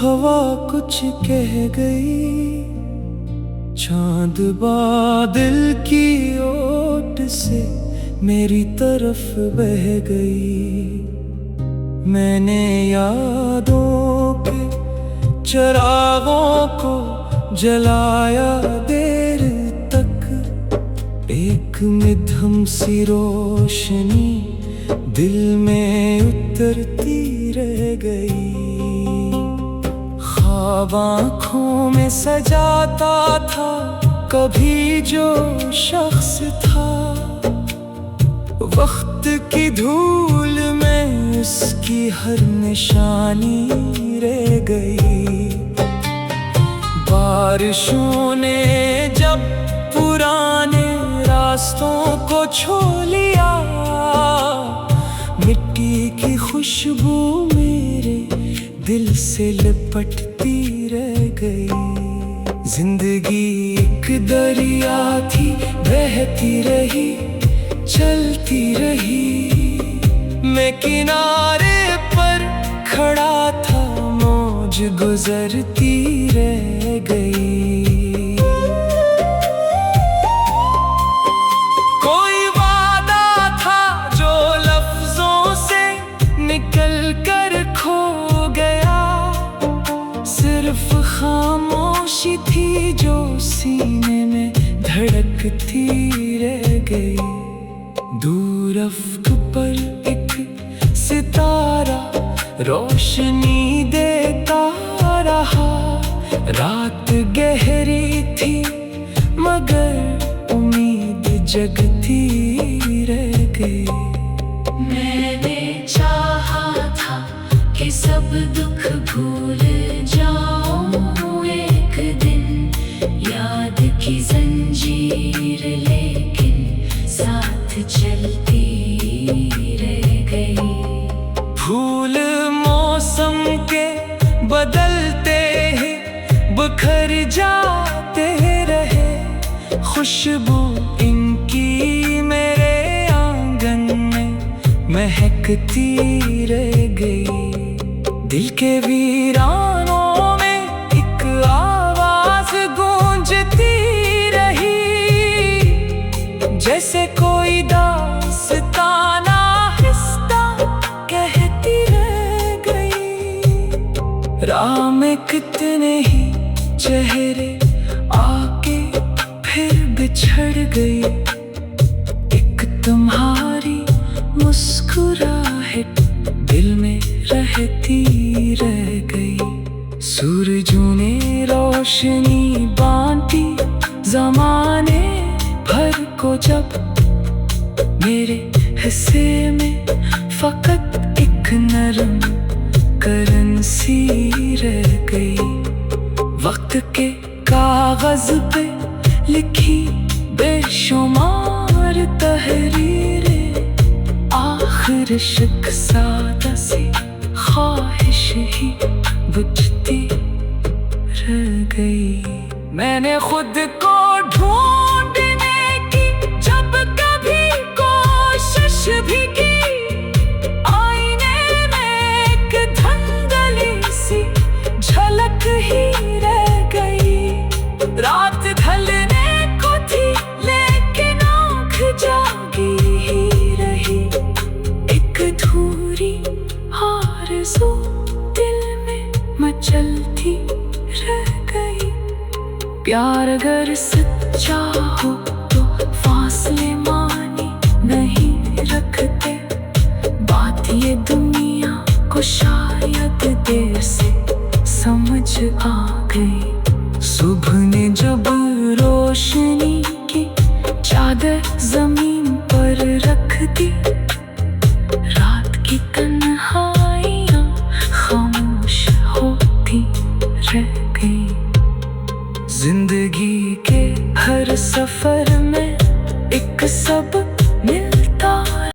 हवा कुछ कह गई, चांद बादल की ओट से मेरी तरफ बह गई। मैंने यादों के चिरागों को जलाया देर तक, एक मध्यम सी रोशनी दिल में उतरती रह गई। ख्वाब आँखों में सजाता था कभी जो शख्स था, वक्त की धूल में उसकी हर निशानी रह गई। बारिशों ने जब पुराने रास्तों को छू लिया, मिट्टी की खुशबू मेरे दिल से लिपटती रह गई। जिंदगी एक दरिया थी, बहती रही, चलती रही। मैं किनारे पर खड़ा था, मौज गुजरती रह गई। कोई वादा था जो लफ्जों से निकल कर खो गया, सिर्फ खामोशी थी जो सीने में धड़कती रह गई। दूर अफ़क़ पर एक सितारा रोशनी देता रहा, रात गहरी थी मगर उम्मीद जगती रह गई। मैंने चाहा था कि सब दुख भूल जाऊं एक दिन, याद की जंजीर लेकिन साथ चलती रह गई। फूल मौसम के बदलते ही बिखर जाते रहे, खुशबू इनकी मेरे आंगन में महकती रह गई। दिल के वीरानों में एक आवाज गूंजती रही, जैसे कोई दास्ताना हिस्सा कहती रह गई। राह में कितने ही चेहरे आके फिर बिछड़ गई, एक तुम्हारी मुस्कुराहट दिल में रहती रह गई। सूरजों ने रोशनी बांटी ज़माने भर को, जब मेरे हिस्से में फकत एक नरम करन सी रह गई। वक्त के कागज पे लिखी बेशुमार तहरीरें, आखिर इश्क सादा सी ख्वाहिश ही बुझती रह गई। मैंने खुद को ढूंढने की जब कभी कोशिश भी की, आईने में एक धंधली सी झलक ही रह गई। रात ढलने को थी लेकिन आँख जागी ही रही, एक अधूरी आरज़ू दिल में मचलती रह गई। प्यार अगर सच्चा हो तो फासले मानी नहीं रखते, बात ये दुनिया को शायद देर से समझ आ गई। सुबह ने जब रोशनी की चादर जमीन पर रख दी, रात की तन्हाइयाँ खामोश होती रह गई। जिंदगी के हर सफर में एक सब